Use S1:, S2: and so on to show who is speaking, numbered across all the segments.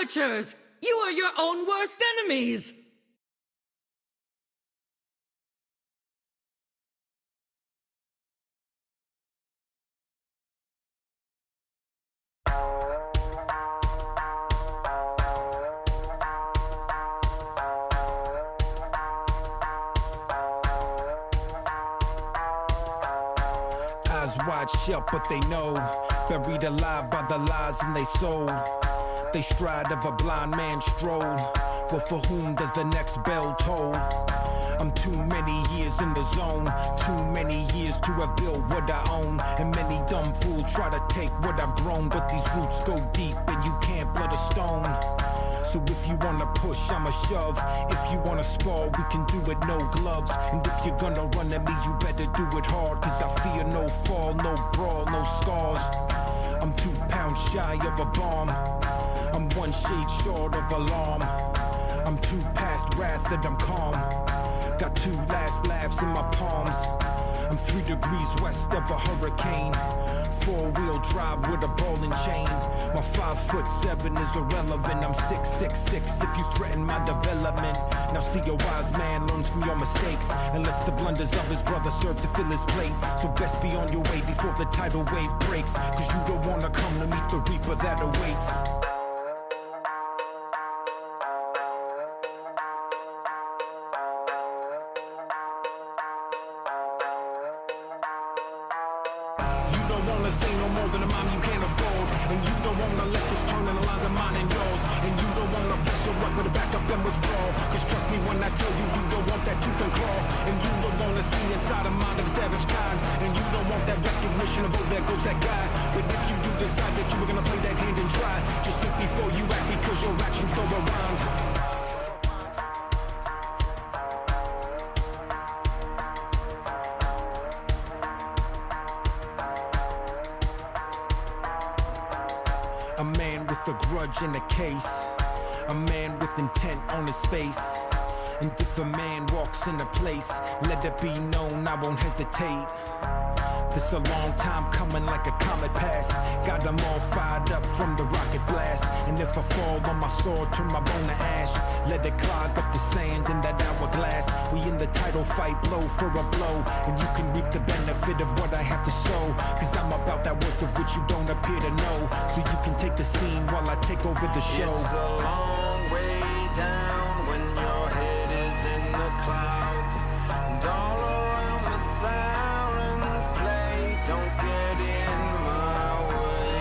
S1: Amateurs! You are your own worst enemies!
S2: Eyes wide shut, but they know, buried alive by the lies in they soul. They stride of a blind man's stroll. But for whom does the next bell toll? I'm too many years in the zone, too many years to have built what I own. And many dumb fools try to take what I've grown, but these roots go deep and you can't blood a stone. So if you wanna push, I'ma shove. If you wanna spar, we can do it, no gloves. And if you're gonna run at me, you better do it hard. Cause I fear no fall, no brawl, no scars. I'm 2 pounds shy of a bomb. I'm 1 shade short of alarm. I'm too past wrath that I'm calm. Got 2 last laughs in my palms. I'm 3 degrees west of a hurricane. 4-wheel drive with a ball and chain. My 5'7" is irrelevant. I'm 6'6" if you threaten my development. Now see, a wise man learns from your mistakes and lets the blunders of his brother serve to fill his plate. So best be on your way before the tidal wave breaks, cause you don't wanna come to meet the reaper that awaits. Say no more than a mom you can't afford. And you don't wanna let this turn in the lines of mine and yours. And you don't wanna press your luck, but to back up and withdraw. Cause trust me when I tell you, you don't want that tooth and claw. And you don't wanna see inside a mind of savage kind. And you don't want that recognition of, oh, there goes that guy. But if you do decide that you were gonna play that hand and try, just think before you act, because your actions don't around. A man with a grudge in a case, a man with intent on his face. And if a man walks in a place, let it be known I won't hesitate. This a long time coming like a comet pass. Got them all fired up from the rocket blast. And if I fall on my sword, turn my bone to ash. Let it clog up the sand in that hourglass. We in the title fight, blow for a blow. And you can reap the benefit of what I have to sow. Cause I'm about that worth of which you don't appear to know. So you can take the scene while I take over the show.
S3: It's a long way down when your head is in the clouds. And all around the sirens play. Don't get in my way.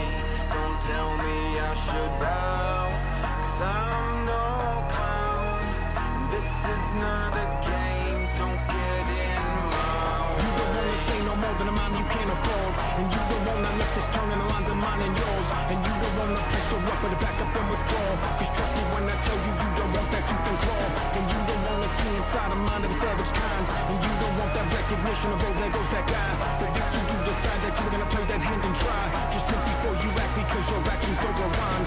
S3: Don't tell me I should bow, cause I'm no clown. This is not a game. Don't get in my way.
S2: You don't wanna say no more than a mom you can't afford. And you don't wanna let this turn in the lines of mine and yours. And you don't wanna press your luck, but to back up and withdraw. Cause trust me when I tell you, you don't want that tooth and claw. And you don't wanna see inside a mind of a savage kind. And you don't want that recognition of, oh, there goes that guy. But if you do decide that you're gonna play that hand and try, just think before you act, because your actions don't rewind.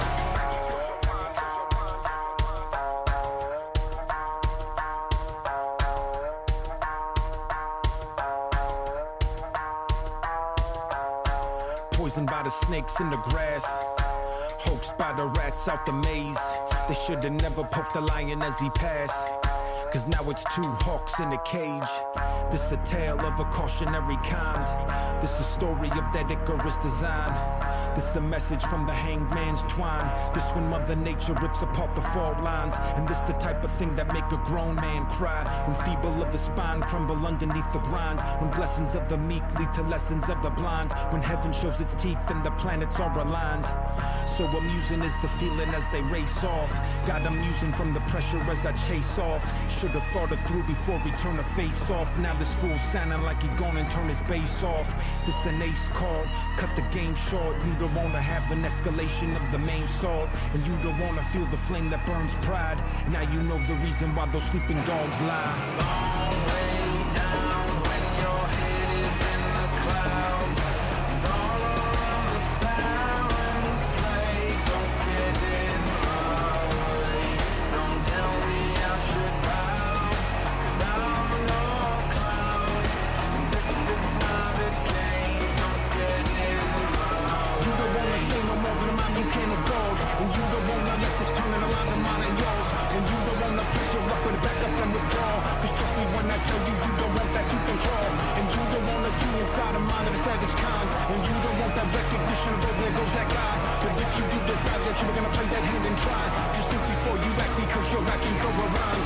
S2: Poisoned by the snakes in the grass, hoaxed by the rats out the maze. They should've never poked the lion as he passed, cause now it's 2 hawks in a cage. This a tale of a cautionary kind. This a story of that Icarus design. This a message from the hanged man's twine. This when Mother Nature rips apart the fault lines. And this the type of thing that make a grown man cry. When feeble of the spine crumble underneath the grind. When blessings of the meek lead to lessons of the blind. When heaven shows its teeth and the planets are aligned. So amusing is the feeling as they race off. Got amusing from the pressure as I chase off. Should've thought it through before we turn the face off. Now this fool sounding like he gonna turn his bass off. This an ace card, cut the game short. You don't wanna have an escalation of the main sword. And you don't wanna feel the flame that burns pride. Now you know the reason why those sleeping dogs lie.
S3: Long way down when your head is in the clouds. And all around the sirens play. Don't get in my way. Don't tell me I should bow, cause I'm no clown. This is not a game. Don't get in my way.
S2: You don't wanna say no more than a mom you can't afford. And you don't wanna let this turn when I tell you you don't want that tooth and claw. And you don't wanna see inside the mind of a savage kind. And you don't want that recognition of, oh, there goes that guy. But if you do decide that you were gonna play that hand and try, just think before you act, because your actions go around.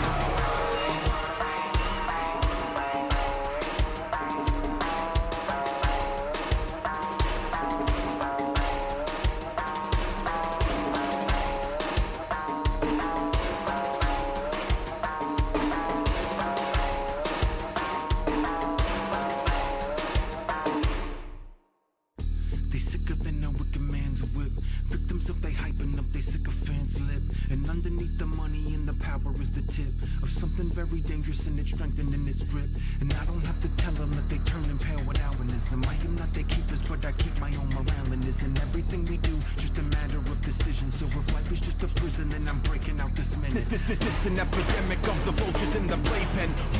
S2: They sicker than a wicked man's whip. Victims of they hyping up they sycophant's lip. And underneath the money and the power is the tip of something very dangerous, and it's strengthening its grip. And I don't have to tell them that they turn and pale with albinism. I am not their keepers, but I keep my own morale. And isn't everything we do just a matter of decision? So if life is just a prison, then I'm breaking out this minute. This is an epidemic of the vultures in the playpen. We